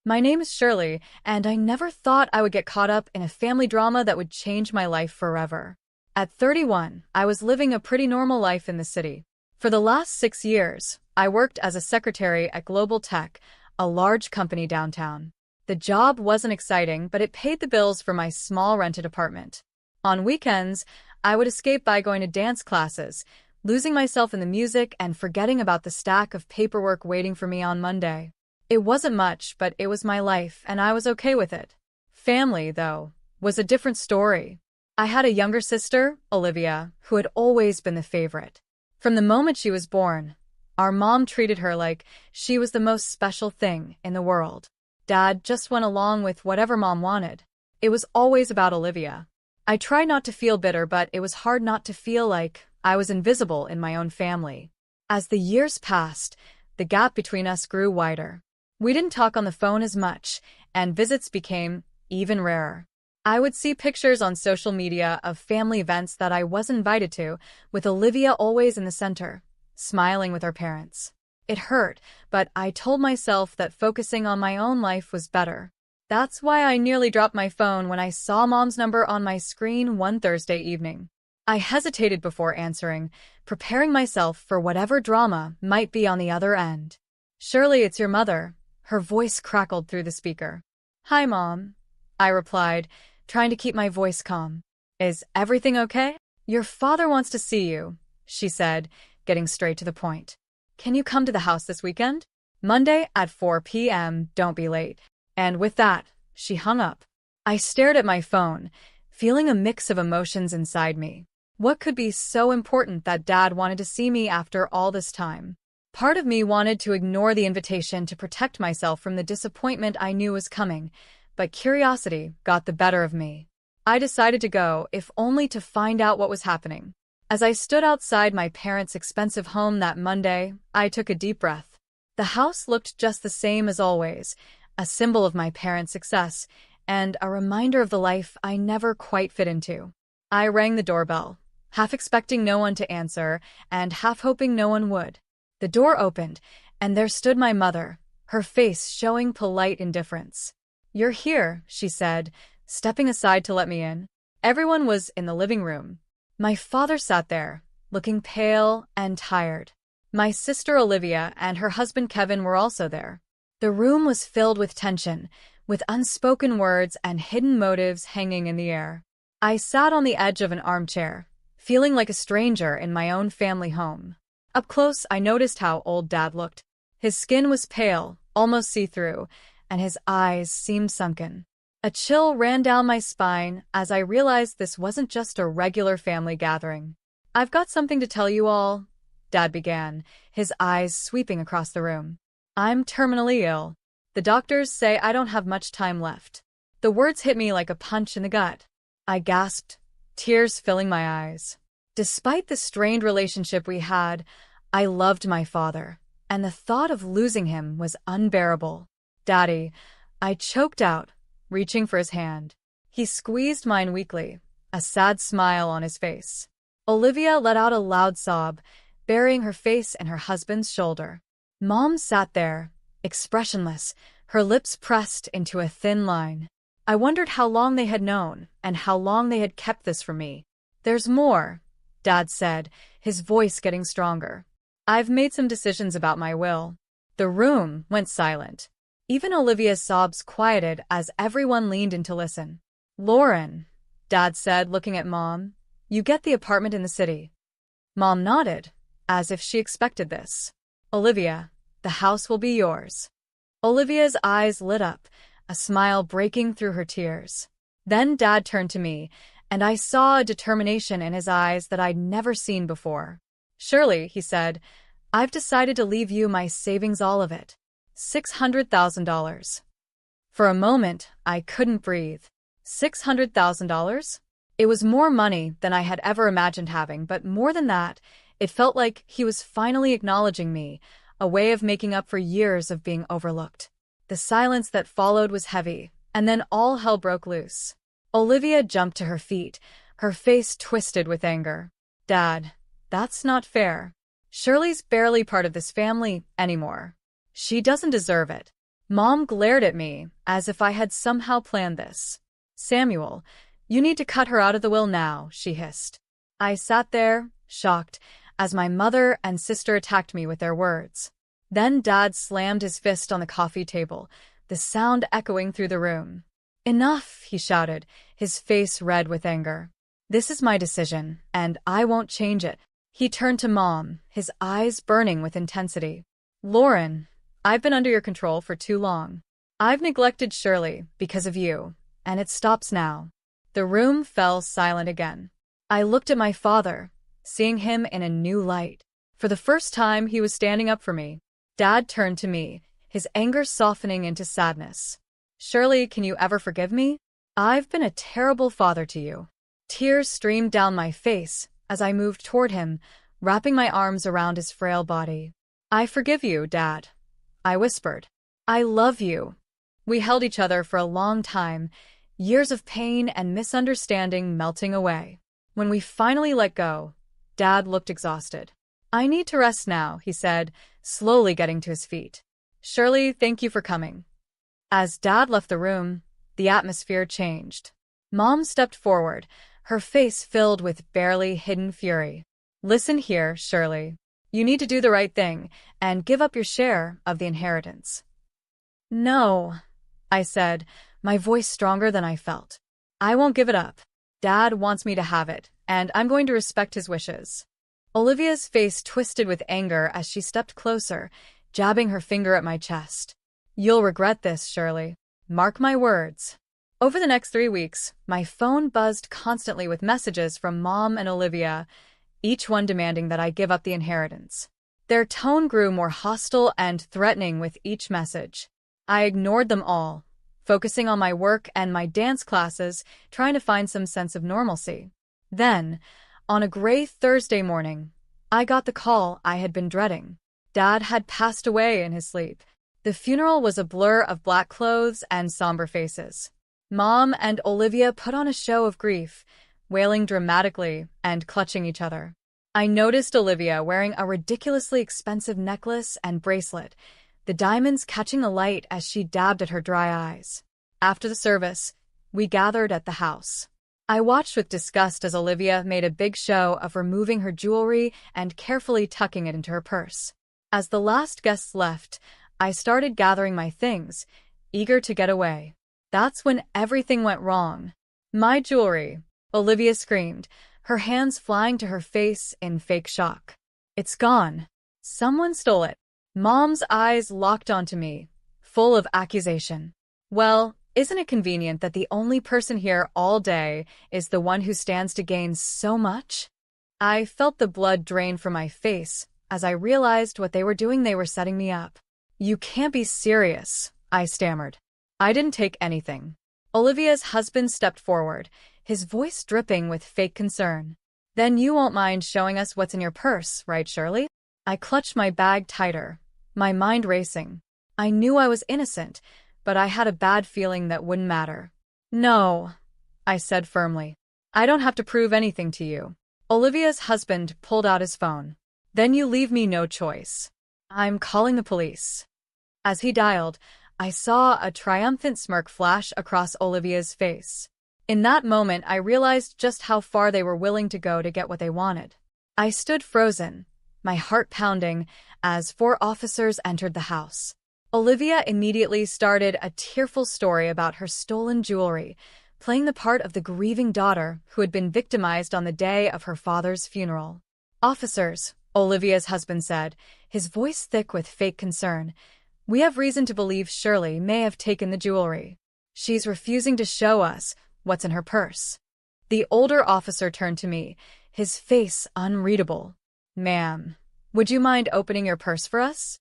My name is Shirley, and I never thought I would get caught up in a family drama that would change my life forever. At 31, I was living a pretty normal life in the city. For the last 6 years, I worked as a secretary at Global Tech, a large company downtown. The job wasn't exciting, but it paid the bills for my small rented apartment. On weekends, I would escape by going to dance classes, losing myself in the music and forgetting about the stack of paperwork waiting for me on Monday. It wasn't much, but it was my life, and I was okay with it. Family, though, was a different story. I had a younger sister, Olivia, who had always been the favorite. From the moment she was born, our mom treated her like she was the most special thing in the world. Dad just went along with whatever mom wanted. It was always about Olivia. I tried not to feel bitter, but it was hard not to feel like I was invisible in my own family. As the years passed, the gap between us grew wider. We didn't talk on the phone as much, and visits became even rarer. I would see pictures on social media of family events that I was invited to, with Olivia always in the center, smiling with her parents. It hurt, but I told myself that focusing on my own life was better. That's why I nearly dropped my phone when I saw Mom's number on my screen one Thursday evening. I hesitated before answering, preparing myself for whatever drama might be on the other end. "Shirley, it's your mother." Her voice crackled through the speaker. "Hi, Mom," I replied, trying to keep my voice calm. "Is everything okay?" "Your father wants to see you," she said, getting straight to the point. "Can you come to the house this weekend? Monday at 4 p.m., don't be late." And with that, she hung up. I stared at my phone, feeling a mix of emotions inside me. What could be so important that Dad wanted to see me after all this time? Part of me wanted to ignore the invitation to protect myself from the disappointment I knew was coming, but curiosity got the better of me. I decided to go, if only to find out what was happening. As I stood outside my parents' expensive home that Monday, I took a deep breath. The house looked just the same as always, a symbol of my parents' success, and a reminder of the life I never quite fit into. I rang the doorbell, half expecting no one to answer, and half hoping no one would. The door opened, and there stood my mother, her face showing polite indifference. "You're here," she said, stepping aside to let me in. Everyone was in the living room. My father sat there, looking pale and tired. My sister Olivia and her husband Kevin were also there. The room was filled with tension, with unspoken words and hidden motives hanging in the air. I sat on the edge of an armchair, feeling like a stranger in my own family home. Up close, I noticed how old Dad looked. His skin was pale, almost see-through, and his eyes seemed sunken. A chill ran down my spine as I realized this wasn't just a regular family gathering. "I've got something to tell you all," Dad began, his eyes sweeping across the room. "I'm terminally ill. The doctors say I don't have much time left." The words hit me like a punch in the gut. I gasped, tears filling my eyes. Despite the strained relationship we had, I loved my father, and the thought of losing him was unbearable. "Daddy," I choked out, reaching for his hand. He squeezed mine weakly, a sad smile on his face. Olivia let out a loud sob, burying her face in her husband's shoulder. Mom sat there, expressionless, her lips pressed into a thin line. I wondered how long they had known, and how long they had kept this from me. "There's more," Dad said, his voice getting stronger. "I've made some decisions about my will." The room went silent. Even Olivia's sobs quieted as everyone leaned in to listen. "Lauren," Dad said, looking at Mom, "you get the apartment in the city." Mom nodded, as if she expected this. "Olivia, the house will be yours." Olivia's eyes lit up, a smile breaking through her tears. Then Dad turned to me, and I saw a determination in his eyes that I'd never seen before. "Shirley," he said, "I've decided to leave you my savings, all of it. $600,000. For a moment, I couldn't breathe. $600,000? It was more money than I had ever imagined having, but more than that, it felt like he was finally acknowledging me, a way of making up for years of being overlooked. The silence that followed was heavy, and then all hell broke loose. Olivia jumped to her feet, her face twisted with anger. "Dad, that's not fair. Shirley's barely part of this family anymore. She doesn't deserve it." Mom glared at me as if I had somehow planned this. Samuel, you need to cut her out of the will now, she hissed. I sat there, shocked, as my mother and sister attacked me with their words. Then Dad slammed his fist on the coffee table, the sound echoing through the room. Enough, he shouted, his face red with anger. This is my decision, and I won't change it. He turned to Mom, his eyes burning with intensity. Lauren, I've been under your control for too long. I've neglected Shirley because of you, and it stops now. The room fell silent again. I looked at my father, seeing him in a new light. For the first time, he was standing up for me. Dad turned to me, his anger softening into sadness. Shirley, can you ever forgive me? I've been a terrible father to you. Tears streamed down my face as I moved toward him, wrapping my arms around his frail body. I forgive you, Dad, I whispered. I love you. We held each other for a long time, years of pain and misunderstanding melting away. When we finally let go, Dad looked exhausted. I need to rest now, he said, slowly getting to his feet. Shirley, thank you for coming. As Dad left the room, the atmosphere changed. Mom stepped forward, her face filled with barely hidden fury. Listen here, Shirley. You need to do the right thing and give up your share of the inheritance. No, I said, my voice stronger than I felt. I won't give it up. Dad wants me to have it, and I'm going to respect his wishes. Olivia's face twisted with anger as she stepped closer, jabbing her finger at my chest. You'll regret this, Shirley. Mark my words. Over the next 3 weeks, my phone buzzed constantly with messages from Mom and Olivia, each one demanding that I give up the inheritance. Their tone grew more hostile and threatening with each message. I ignored them all, focusing on my work and my dance classes, trying to find some sense of normalcy. Then, on a gray Thursday morning, I got the call I had been dreading. Dad had passed away in his sleep. The funeral was a blur of black clothes and somber faces. Mom and Olivia put on a show of grief, wailing dramatically and clutching each other. I noticed Olivia wearing a ridiculously expensive necklace and bracelet, the diamonds catching the light as she dabbed at her dry eyes. After the service, we gathered at the house. I watched with disgust as Olivia made a big show of removing her jewelry and carefully tucking it into her purse. As the last guests left, I started gathering my things, eager to get away. That's when everything went wrong. My jewelry, Olivia screamed, her hands flying to her face in fake shock. It's gone. Someone stole it. Mom's eyes locked onto me, full of accusation. Well, isn't it convenient that the only person here all day is the one who stands to gain so much? I felt the blood drain from my face as I realized what they were doing. They were setting me up. You can't be serious, I stammered. I didn't take anything. Olivia's husband stepped forward, his voice dripping with fake concern. Then you won't mind showing us what's in your purse, right, Shirley? I clutched my bag tighter, my mind racing. I knew I was innocent, but I had a bad feeling that wouldn't matter. No, I said firmly. I don't have to prove anything to you. Olivia's husband pulled out his phone. Then you leave me no choice. I'm calling the police. As he dialed, I saw a triumphant smirk flash across Olivia's face. In that moment, I realized just how far they were willing to go to get what they wanted. I stood frozen, my heart pounding, as 4 officers entered the house. Olivia immediately started a tearful story about her stolen jewelry, playing the part of the grieving daughter who had been victimized on the day of her father's funeral. Officers, Olivia's husband said, his voice thick with fake concern, we have reason to believe Shirley may have taken the jewelry. She's refusing to show us what's in her purse. The older officer turned to me, his face unreadable. Ma'am, would you mind opening your purse for us?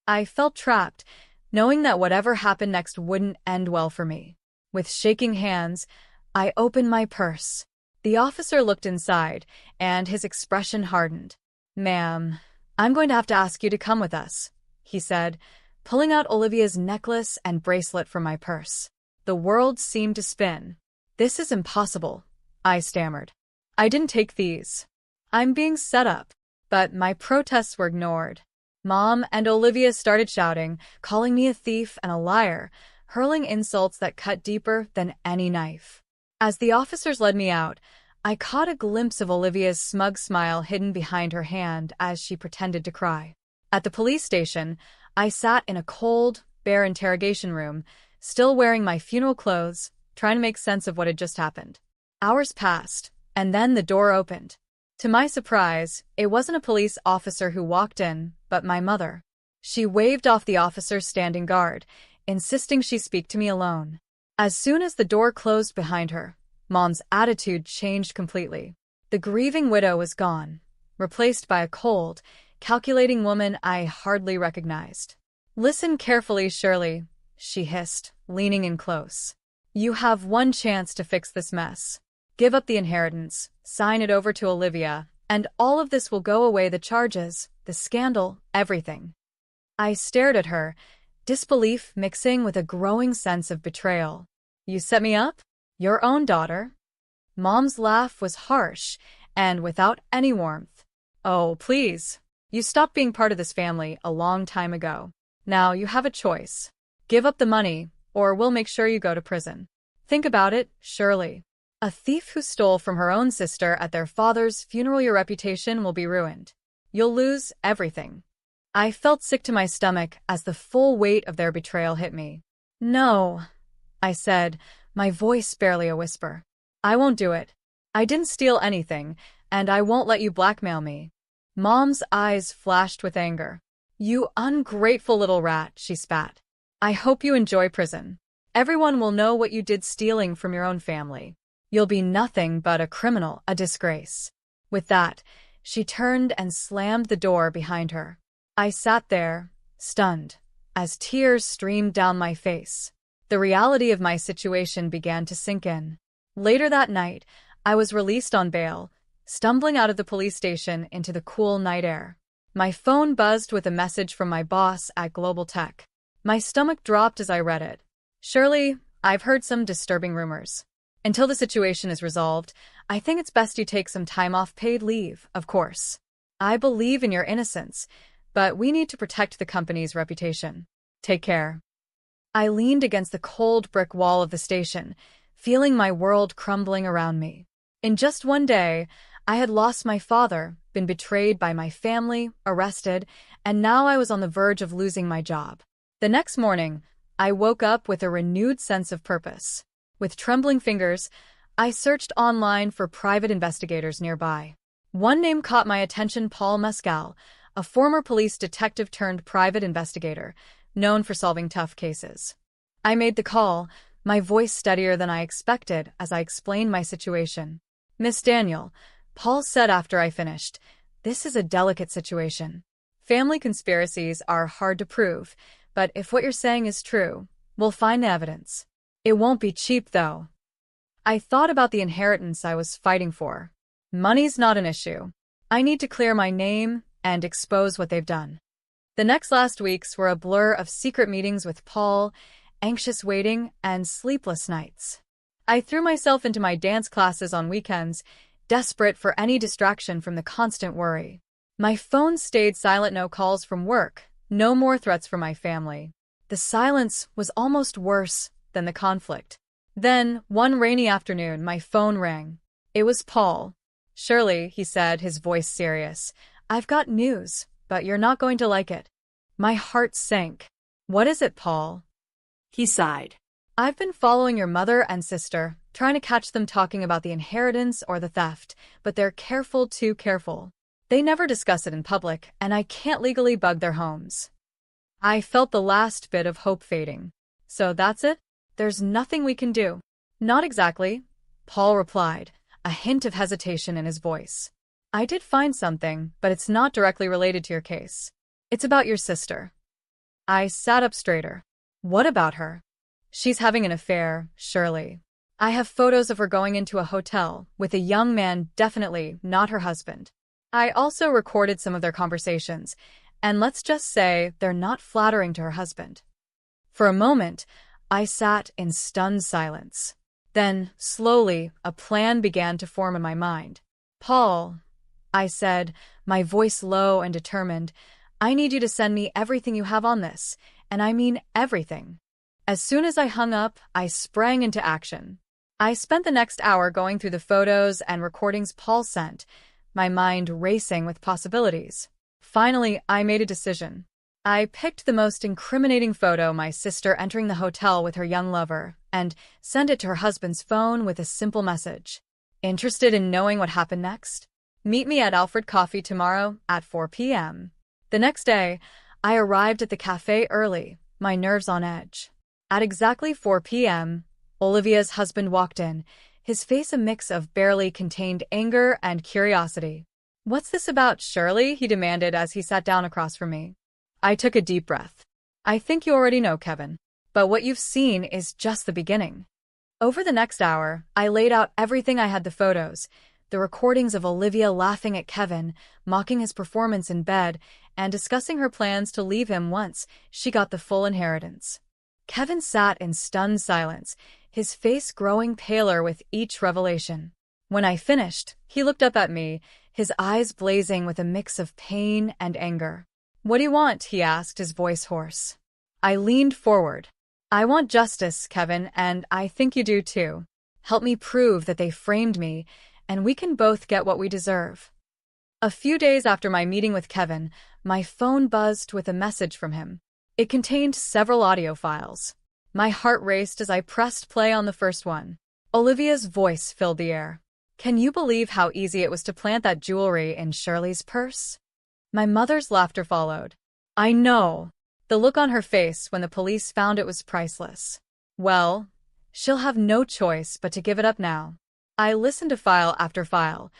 I felt trapped, knowing that whatever happened next wouldn't end well for me. With shaking hands, I opened my purse. The officer looked inside, and his expression hardened. Ma'am, I'm going to have to ask you to come with us, he said, pulling out Olivia's necklace and bracelet from my purse. The world seemed to spin. This is impossible, I stammered. I didn't take these. I'm being set up. But my protests were ignored. Mom and Olivia started shouting, calling me a thief and a liar, hurling insults that cut deeper than any knife. As the officers led me out, I caught a glimpse of Olivia's smug smile hidden behind her hand as she pretended to cry. At the police station, I sat in a cold, bare interrogation room, still wearing my funeral clothes, trying to make sense of what had just happened. Hours passed, and then the door opened. To my surprise, it wasn't a police officer who walked in, but my mother. She waved off the officer standing guard, insisting she speak to me alone. As soon as the door closed behind her, Mom's attitude changed completely. The grieving widow was gone, replaced by a cold, calculating woman I hardly recognized. "Listen carefully, Shirley," she hissed, leaning in close. "You have one chance to fix this mess. Give up the inheritance, sign it over to Olivia, and all of this will go away, the charges, the scandal, everything." I stared at her, disbelief mixing with a growing sense of betrayal. "You set me up? Your own daughter?" Mom's laugh was harsh and without any warmth. "Oh, please. You stopped being part of this family a long time ago. Now you have a choice. Give up the money, or we'll make sure you go to prison. Think about it, Shirley. A thief who stole from her own sister at their father's funeral, your reputation will be ruined. You'll lose everything." I felt sick to my stomach as the full weight of their betrayal hit me. "No," I said, my voice barely a whisper. "I won't do it. I didn't steal anything, and I won't let you blackmail me." Mom's eyes flashed with anger. "You ungrateful little rat," she spat. "I hope you enjoy prison. Everyone will know what you did stealing from your own family. You'll be nothing but a criminal, a disgrace." With that, she turned and slammed the door behind her. I sat there, stunned, as tears streamed down my face. The reality of my situation began to sink in. Later that night, I was released on bail, stumbling out of the police station into the cool night air. My phone buzzed with a message from my boss at Global Tech. My stomach dropped as I read it. "Shirley, I've heard some disturbing rumors. Until the situation is resolved, I think it's best you take some time off, paid leave, of course. I believe in your innocence, but we need to protect the company's reputation. Take care." I leaned against the cold brick wall of the station, feeling my world crumbling around me. In just one day, I had lost my father, been betrayed by my family, arrested, and now I was on the verge of losing my job. The next morning, I woke up with a renewed sense of purpose. With trembling fingers, I searched online for private investigators nearby. One name caught my attention: Paul Mescal, a former police detective turned private investigator, known for solving tough cases. I made the call, my voice steadier than I expected as I explained my situation. "Miss Daniel," Paul said after I finished, "this is a delicate situation. Family conspiracies are hard to prove, but if what you're saying is true, we'll find the evidence. It won't be cheap, though." I thought about the inheritance I was fighting for. Money's not an issue. I need to clear my name and expose what they've done. The last weeks were a blur of secret meetings with Paul, anxious waiting, and sleepless nights. I threw myself into my dance classes on weekends, desperate for any distraction from the constant worry. My phone stayed silent, no calls from work, no more threats from my family. The silence was almost worse than the conflict. Then, one rainy afternoon, my phone rang. It was Paul. "Shirley," he said, his voice serious, "I've got news, but you're not going to like it." My heart sank. "What is it, Paul?" He sighed. "I've been following your mother and sister, trying to catch them talking about the inheritance or the theft, but they're careful, too careful. They never discuss it in public, and I can't legally bug their homes." I felt the last bit of hope fading. "So that's it? There's nothing we can do?" "Not exactly," Paul replied, a hint of hesitation in his voice. "I did find something, but it's not directly related to your case. It's about your sister." I sat up straighter. "What about her?" "She's having an affair, Shirley. I have photos of her going into a hotel with a young man, definitely not her husband. I also recorded some of their conversations, and let's just say they're not flattering to her husband." For a moment, I sat in stunned silence. Then, slowly, a plan began to form in my mind. "Paul," I said, my voice low and determined, I need you to send me everything you have on this, and I mean everything." As soon as I hung up, I sprang into action. I spent the next hour going through the photos and recordings Paul sent, my mind racing with possibilities. Finally, I made a decision. I picked the most incriminating photo, my sister entering the hotel with her young lover, and sent it to her husband's phone with a simple message. "Interested in knowing what happened next? Meet me at Alfred Coffee tomorrow at 4 p.m. The next day, I arrived at the cafe early, my nerves on edge. At exactly 4 p.m., Olivia's husband walked in, his face a mix of barely contained anger and curiosity. "What's this about, Shirley?" he demanded as he sat down across from me. I took a deep breath. "I think you already know, Kevin. But what you've seen is just the beginning." Over the next hour, I laid out everything. I had the photos, the recordings of Olivia laughing at Kevin, mocking his performance in bed, and discussing her plans to leave him once she got the full inheritance. Kevin sat in stunned silence, his face growing paler with each revelation. When I finished, he looked up at me, his eyes blazing with a mix of pain and anger. "What do you want?" he asked, his voice hoarse. I leaned forward. "I want justice, Kevin, and I think you do too. Help me prove that they framed me, and we can both get what we deserve." A few days after my meeting with Kevin, my phone buzzed with a message from him. It contained several audio files. My heart raced as I pressed play on the first one. Olivia's voice filled the air. "Can you believe how easy it was to plant that jewelry in Shirley's purse?" My mother's laughter followed. "I know." The look on her face when the police found it was priceless. "Well, she'll have no choice but to give it up now." I listened to file after file,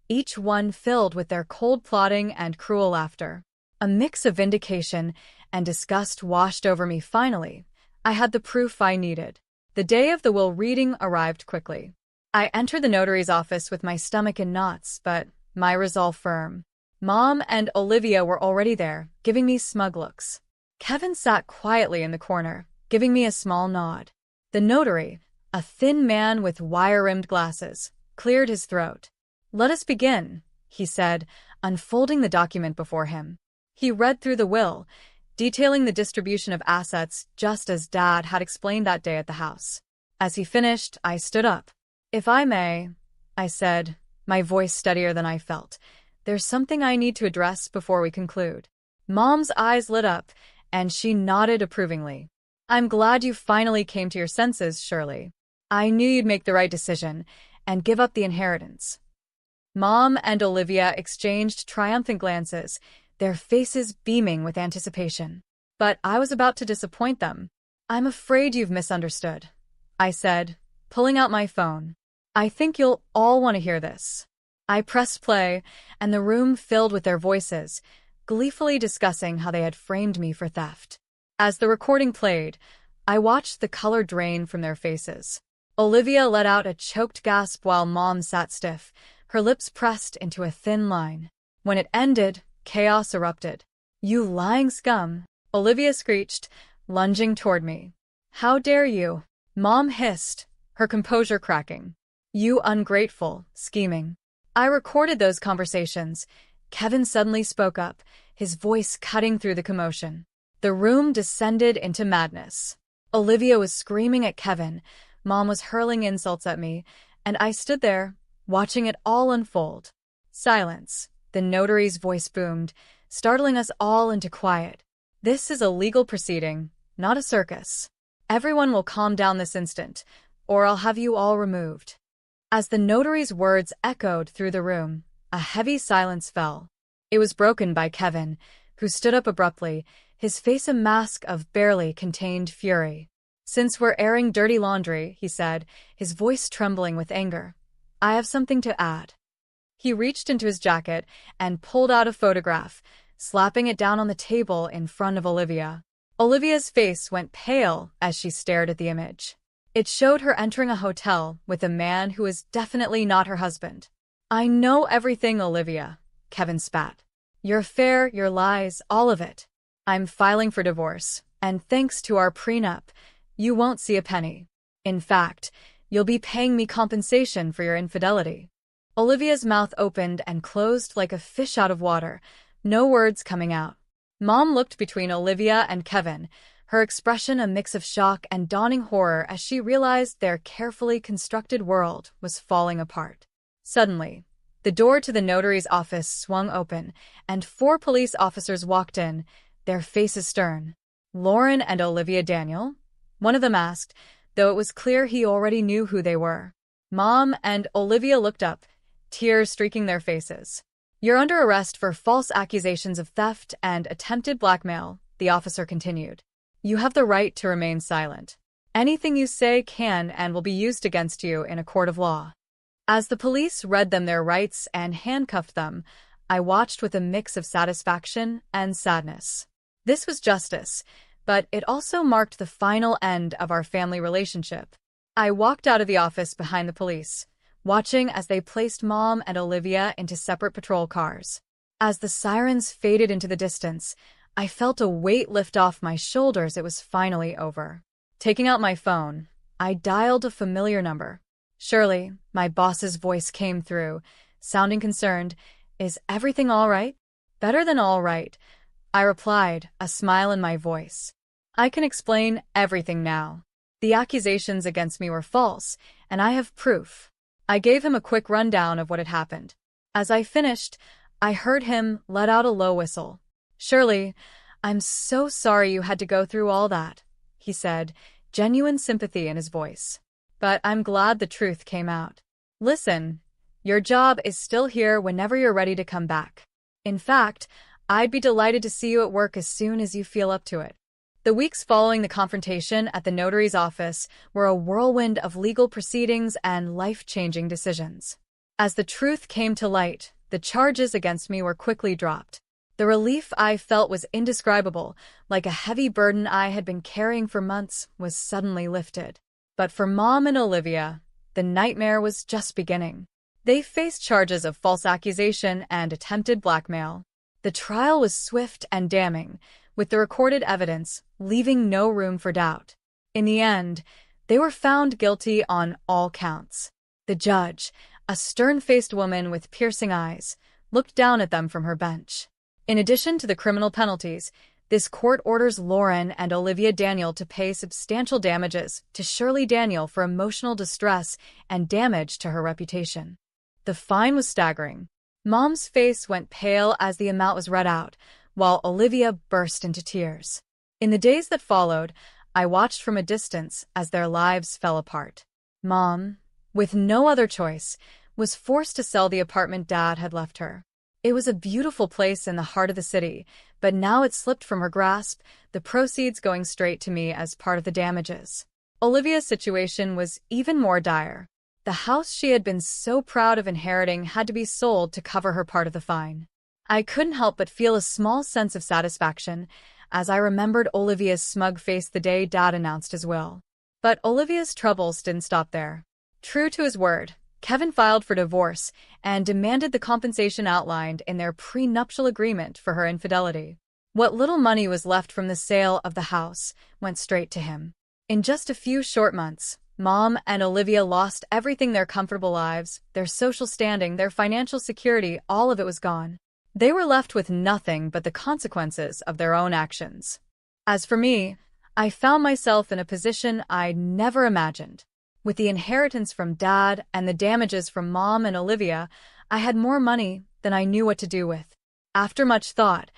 each one filled with their cold plotting and cruel laughter. A mix of vindication and disgust washed over me. Finally, I had the proof I needed. The day of the will reading arrived quickly. I entered the notary's office with my stomach in knots, but my resolve firm. Mom and Olivia were already there, giving me smug looks. Kevin sat quietly in the corner, giving me a small nod. The notary, a thin man with wire-rimmed glasses, cleared his throat. "Let us begin," he said, unfolding the document before him. He read through the will, detailing the distribution of assets just as Dad had explained that day at the house. As he finished, I stood up. "If I may," I said, my voice steadier than I felt, "there's something I need to address before we conclude." Mom's eyes lit up, and she nodded approvingly. "I'm glad you finally came to your senses, Shirley. I knew you'd make the right decision and give up the inheritance." Mom and Olivia exchanged triumphant glances, their faces beaming with anticipation. But I was about to disappoint them. "I'm afraid you've misunderstood," I said, pulling out my phone. "I think you'll all want to hear this." I pressed play, and the room filled with their voices, gleefully discussing how they had framed me for theft. As the recording played, I watched the color drain from their faces. Olivia let out a choked gasp while Mom sat stiff, her lips pressed into a thin line. When it ended, chaos erupted. "You lying scum," Olivia screeched, lunging toward me. "How dare you?" Mom hissed, her composure cracking. "You ungrateful, scheming." I recorded those conversations. Kevin suddenly spoke up, his voice cutting through the commotion. The room descended into madness. Olivia was screaming at Kevin, Mom was hurling insults at me, and I stood there, watching it all unfold. Silence. The notary's voice boomed, startling us all into quiet. "This is a legal proceeding, not a circus. Everyone will calm down this instant, or I'll have you all removed." As the notary's words echoed through the room, a heavy silence fell. It was broken by Kevin, who stood up abruptly, his face a mask of barely contained fury. "Since we're airing dirty laundry," he said, his voice trembling with anger, "I have something to add." He reached into his jacket and pulled out a photograph, slapping it down on the table in front of Olivia. Olivia's face went pale as she stared at the image. It showed her entering a hotel with a man who was definitely not her husband. "I know everything, Olivia," Kevin spat. "Your affair, your lies, all of it. I'm filing for divorce, and thanks to our prenup, you won't see a penny. In fact, you'll be paying me compensation for your infidelity." Olivia's mouth opened and closed like a fish out of water, no words coming out. Mom looked between Olivia and Kevin, her expression a mix of shock and dawning horror as she realized their carefully constructed world was falling apart. Suddenly, the door to the notary's office swung open, and 4 police officers walked in, their faces stern. "Lauren and Olivia Daniel?" one of them asked, though it was clear he already knew who they were. Mom and Olivia looked up, tears streaking their faces. "You're under arrest for false accusations of theft and attempted blackmail," the officer continued. "You have the right to remain silent. Anything you say can and will be used against you in a court of law." As the police read them their rights and handcuffed them, I watched with a mix of satisfaction and sadness. This was justice, but it also marked the final end of our family relationship. I walked out of the office behind the police, watching as they placed Mom and Olivia into separate patrol cars. As the sirens faded into the distance, I felt a weight lift off my shoulders. It was finally over. Taking out my phone, I dialed a familiar number. Shirley, my boss's voice came through, sounding concerned. "Is everything all right?" "Better than all right," I replied, a smile in my voice. "I can explain everything now. The accusations against me were false, and I have proof." I gave him a quick rundown of what had happened. As I finished, I heard him let out a low whistle. "Shirley, I'm so sorry you had to go through all that," he said, genuine sympathy in his voice. "But I'm glad the truth came out. Listen, your job is still here whenever you're ready to come back. In fact, I'd be delighted to see you at work as soon as you feel up to it." The weeks following the confrontation at the notary's office were a whirlwind of legal proceedings and life-changing decisions. As the truth came to light, the charges against me were quickly dropped. The relief I felt was indescribable, like a heavy burden I had been carrying for months was suddenly lifted. But for Mom and Olivia, the nightmare was just beginning. They faced charges of false accusation and attempted blackmail. The trial was swift and damning, with the recorded evidence leaving no room for doubt. In the end, they were found guilty on all counts. The judge, a stern-faced woman with piercing eyes, looked down at them from her bench. In addition to the criminal penalties, this court orders Lauren and Olivia Daniel to pay substantial damages to Shirley Daniel for emotional distress and damage to her reputation. The fine was staggering. Mom's face went pale as the amount was read out, while Olivia burst into tears. In the days that followed, I watched from a distance as their lives fell apart. Mom, with no other choice, was forced to sell the apartment Dad had left her. It was a beautiful place in the heart of the city, but now it slipped from her grasp, the proceeds going straight to me as part of the damages. Olivia's situation was even more dire. The house she had been so proud of inheriting had to be sold to cover her part of the fine. I couldn't help but feel a small sense of satisfaction as I remembered Olivia's smug face the day Dad announced his will. But Olivia's troubles didn't stop there. True to his word, Kevin filed for divorce and demanded the compensation outlined in their prenuptial agreement for her infidelity. What little money was left from the sale of the house went straight to him. In just a few short months, Mom and Olivia lost everything: their comfortable lives, their social standing, their financial security. All of it was gone. They were left with nothing but the consequences of their own actions. As for me, I found myself in a position I'd never imagined. With the inheritance from Dad and the damages from Mom and Olivia, I had more money than I knew what to do with. After much thought,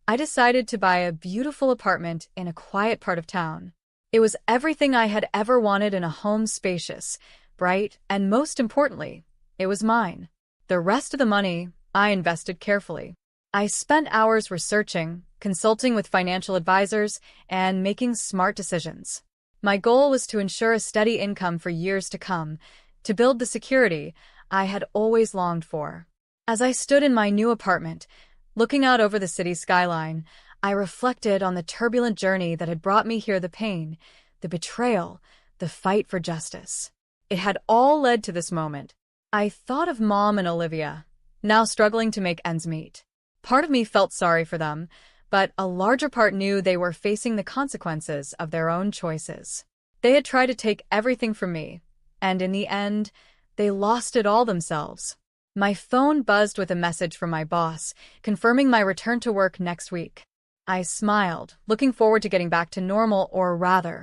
I decided to buy a beautiful apartment in a quiet part of town. It was everything I had ever wanted in a home: spacious, bright, and most importantly, it was mine. The rest of the money I invested carefully. I spent hours researching, consulting with financial advisors, and making smart decisions. My goal was to ensure a steady income for years to come, to build the security I had always longed for. As I stood in my new apartment, looking out over the city skyline, I reflected on the turbulent journey that had brought me here: the pain, the betrayal, the fight for justice. It had all led to this moment. I thought of Mom and Olivia, now struggling to make ends meet. Part of me felt sorry for them, but a larger part knew they were facing the consequences of their own choices. They had tried to take everything from me, and in the end, they lost it all themselves. My phone buzzed with a message from my boss, confirming my return to work next week. I smiled, looking forward to getting back to normal, or rather,